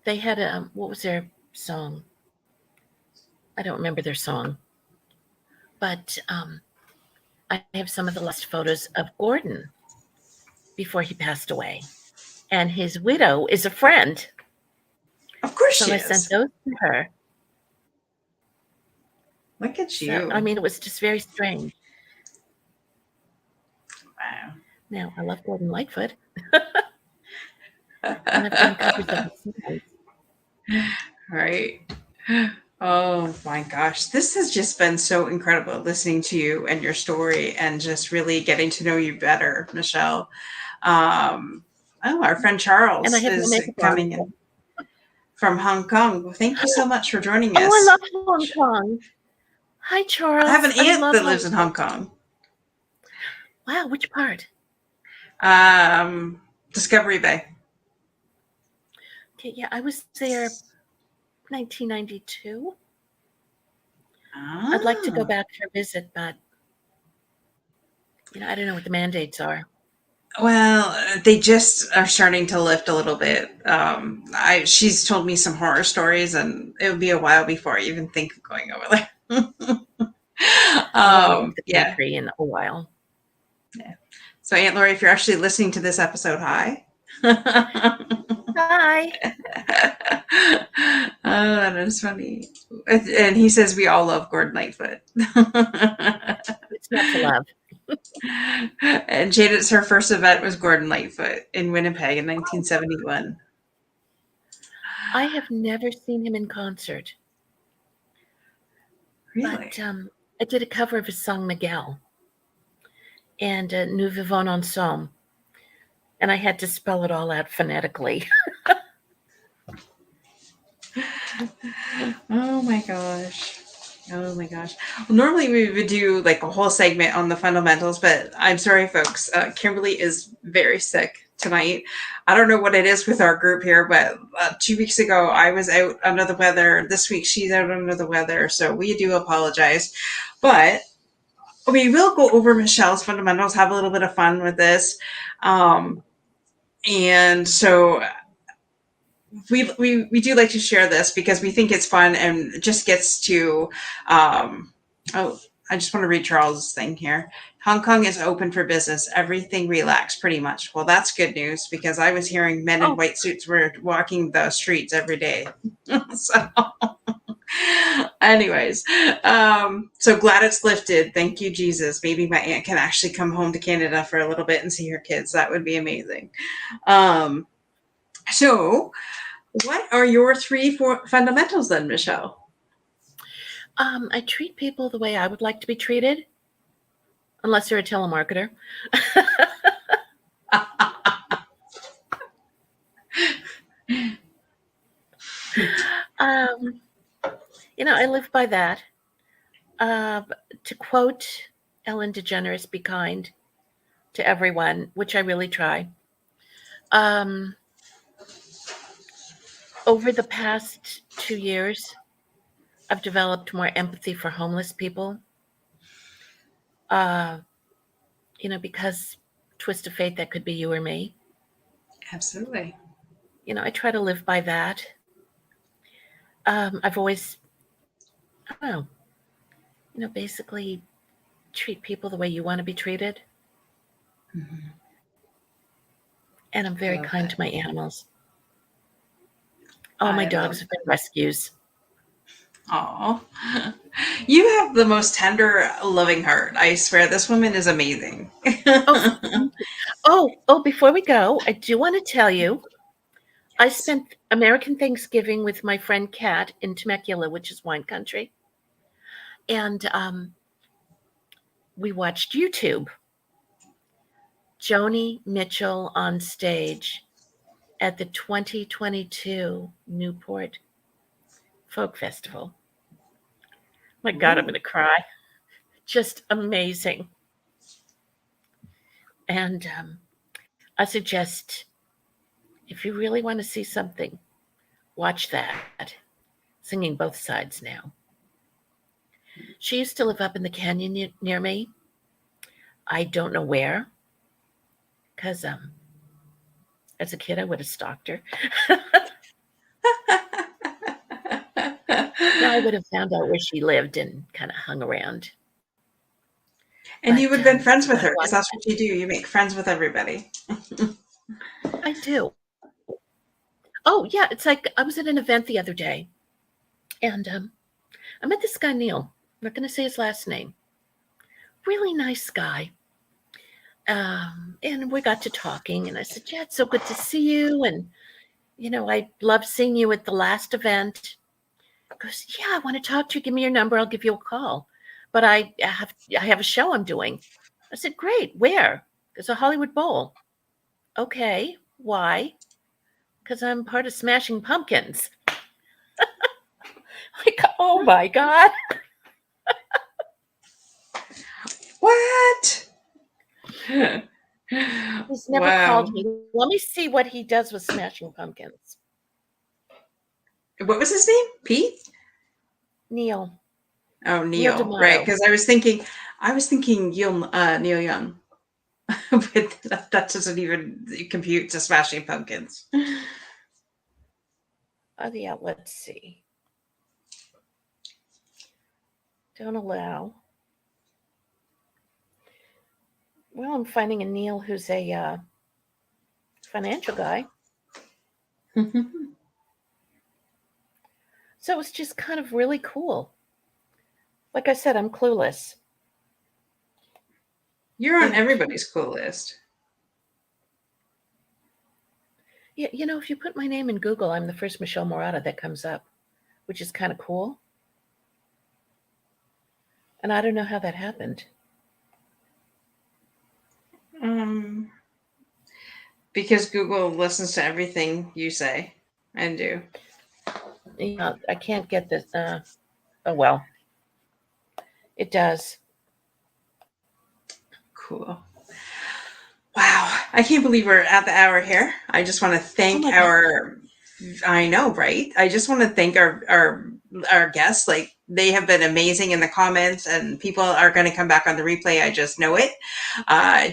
They had what was their song? I don't remember their song. But I have some of the last photos of Gordon before he passed away. And his widow is a friend. Of course so she I is. sent those to her. Look at you. So, it was just very strange. Wow. Now, I love Gordon Lightfoot. And I've done covers of his songs. Right. Oh my gosh. This has just been so incredible listening to you and your story and just really getting to know you better, Michele. Our friend Charles And I have is coming in from Hong Kong. Well, thank you so much for joining us. Oh, I love Hong Kong. Hi, Charles. I have an aunt that lives in Hong Kong. Wow, which part? Discovery Bay. Okay, yeah, I was there 1992. I'd like to go back for a visit, but I don't know what the mandates are. Well, they just are starting to lift a little bit. She's told me some horror stories, and it would be a while before I even think of going over there. I'll leave the country in a while. Yeah. So, Aunt Lori, if you're actually listening to this episode, hi. Hi. Oh, that is funny. And he says we all love Gordon Lightfoot. It's not to love. And Janet's her first event was Gordon Lightfoot in Winnipeg in 1971. I have never seen him in concert. Really? But I did a cover of his song Miguel and Nous vivons ensemble. And I had to spell it all out phonetically. Oh my gosh. Oh my gosh. Well, normally we would do like a whole segment on the fundamentals, but I'm sorry, folks. Kimberly is very sick tonight. I don't know what it is with our group here, but 2 weeks ago I was out under the weather. This week she's out under the weather, so we do apologize. But we will go over Michelle's fundamentals, have a little bit of fun with this. And so we do like to share this because we think it's fun and just gets to oh, I just want to read Charles's thing here. Hong Kong is open for business. Everything relaxed pretty much. Well, that's good news because I was hearing men in Oh, white suits were walking the streets every day. So anyways, so glad it's lifted. Thank you, Jesus. Maybe my aunt can actually come home to Canada for a little bit and see her kids. That would be amazing. Um, so what are your three fundamentals then, Michelle? I treat people the way I would like to be treated, unless you're a telemarketer. um, I live by that. To quote Ellen DeGeneres, be kind to everyone, which I really try. Over the past 2 years, I've developed more empathy for homeless people. Uh, because twist of fate, that could be you or me. Absolutely. I try to live by that. I've always, I don't know, basically treat people the way you want to be treated. Mm-hmm. And I'm I very love kind that. to my animals. All my I love dogs have been rescues. Aw. You have the most tender, loving heart. I swear, this woman is amazing. Oh, before we go, I do want to tell you, I Yes. spent American Thanksgiving with my friend Kat in Temecula, which is wine country. And we watched YouTube. Joni Mitchell on stage at the 2022 Newport Folk Festival. My God, I'm Ooh. going to cry. Just amazing. And I suggest if you really want to see something, watch that. Singing both sides now. She used to live up in the canyon near me. I don't know where, because as a kid I would have stalked her. Now I would have found out where she lived and kind of hung around. And you But would have been friends you with got to her because watch that's that. what you do. You make friends with everybody. I do. Oh yeah, it's like I was at an event the other day, and I met this guy Neil. I'm not going to say his last name. Really nice guy. And we got to talking, and I said, "Yeah, it's so good to see you." And I loved seeing you at the last event. He goes, "Yeah, I want to talk to you. Give me your number. I'll give you a call. But I have a show I'm doing." I said, "Great. Where?" It's a Hollywood Bowl. Okay. Why? Because I'm part of Smashing Pumpkins. Like, oh my God. What? He's never called Wow. me. Let me see what he does with Smashing Pumpkins. What was his name? Pete? Neil. Oh, Neil Neil. Right, D'Amato. because I was thinking Neil Young, but that doesn't even compute to Smashing Pumpkins. Oh, yeah, let's see. Don't allow. Well, I'm finding a Neil who's a financial guy. So it's just kind of really cool. Like I said, I'm clueless. You're on And everybody's cool list. yeah, if you put my name in Google, I'm the first Michelle Marotta that comes up, which is kind of cool. And I don't know how that happened. Um, because Google listens to everything you say and do. I can't get this. Oh, well, it does. Cool. Wow. I can't believe we're at the hour here. I just want to Oh thank my gosh. our I know, right? I just want to thank our guests. Like they have been amazing in the comments, and people are going to come back on the replay. I just know it.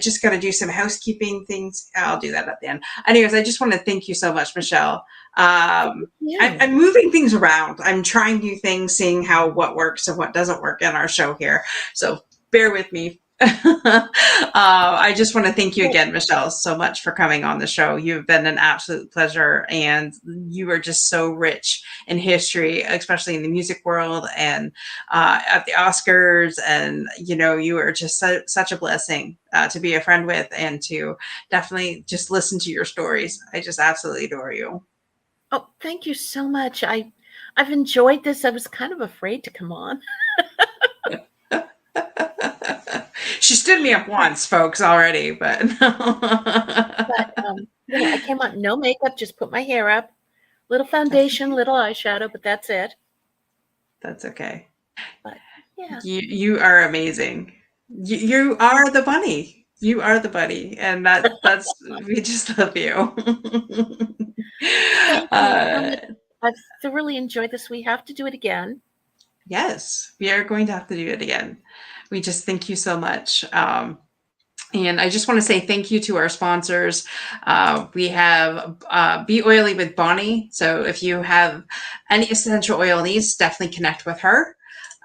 Just got to do some housekeeping things. I'll do that at the end. Anyways, I just want to thank you so much, Michele. Thank you. I'm moving things around. I'm trying new things, seeing how what works and what doesn't work in our show here. So bear with me. I just want to thank you Well, again, Michele, so much for coming on the show. You've been an absolute pleasure, and you are just so rich in history, especially in the music world and at the Oscars. And you are just such a blessing to be a friend with, and to definitely just listen to your stories. I just absolutely adore you. oh, thank you so much. I've enjoyed this. I was kind of afraid to come on, She stood me up but once, folks, already, but I came on no makeup, just put my hair up, little that's foundation, okay. little eyeshadow, but that's it. That's okay. But yeah, You are amazing. You are the bunny. You are the bunny, and that's we just love you. thank you so uh, much. I've thoroughly enjoyed this. We have to do it again. yes, we are going to have to do it again. We just thank you so much. And I just want to say thank you to our sponsors. We have Be Oily with Bonnie. So if you have any essential oil needs, definitely connect with her.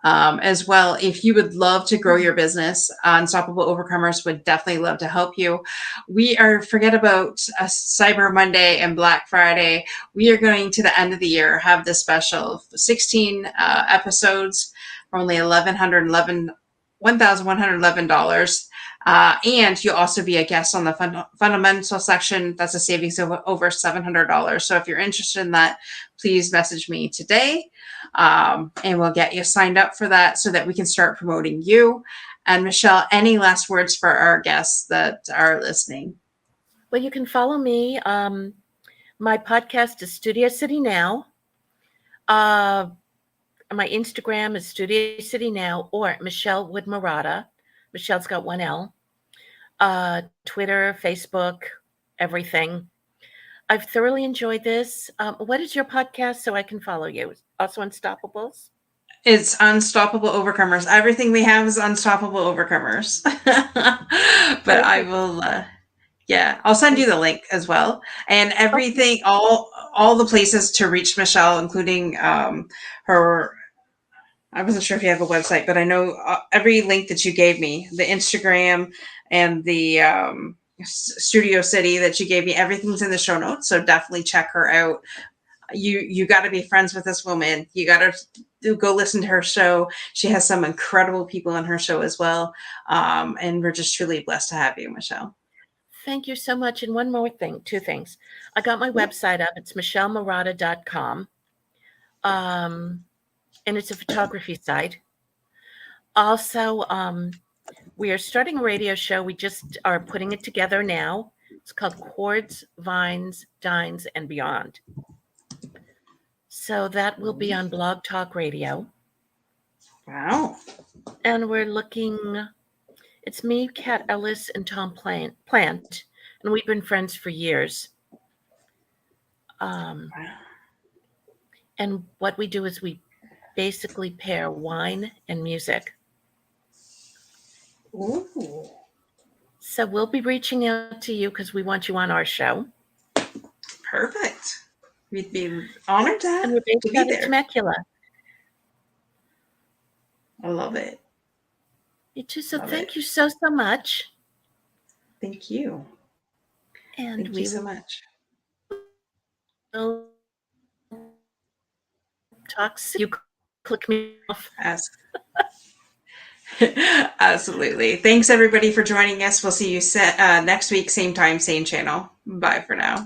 As well, if you would love to grow your business, Unstoppable Overcomers would definitely love to help you. We are, forget about Cyber Monday and Black Friday. We are going to the end of the year, have this special 16 episodes for only $1,111. And you'll also be a guest on the fundamental section. That's a savings of over $700. So if you're interested in that, please message me today, and we'll get you signed up for that so that we can start promoting you. And Michele, any last words for our guests that are listening? Well, you can follow me. My podcast is Studio City Now. Uh, my Instagram is Studio City Now or Michele with Marotta. Michele's got one L. Twitter, Facebook, everything. I've thoroughly enjoyed this. What is your podcast so I can follow you? Also Unstoppables? It's Unstoppable Overcomers. Everything we have is Unstoppable Overcomers. But I Perfect. will, yeah, I'll send you the link as well, and Okay. everything, all the places to reach Michele, including her. I wasn't sure if you have a website, but I know every link that you gave me, the Instagram and the Studio City that you gave me, everything's in the show notes. So definitely check her out. You got to be friends with this woman. You got to go listen to her show. She has some incredible people on her show as well, and we're just truly blessed to have you, Michele. Thank you so much. And one more thing, two things. I got my Yeah. website up. It's michelemaratta.com. Um, and it's a photography site. Also, we are starting a radio show. We just are putting it together now. It's called Chords, Vines, Dines, and Beyond. So that will be on Blog Talk Radio. Wow. And we're looking, it's me, Kat Ellis, and Tom Plant. And we've been friends for years. And what we do is we basically pair wine and music. Ooh. So we'll be reaching out to you because we want you on our show. Perfect. We'd be honored And we're based to be out of there. Temecula. I love it. You too. So Love it. thank you so, so much. Thank you. And Thank you we so much. will talk soon. You click me off. As Absolutely. Thanks everybody for joining us. We'll see you next week, same time, same channel. Bye for now.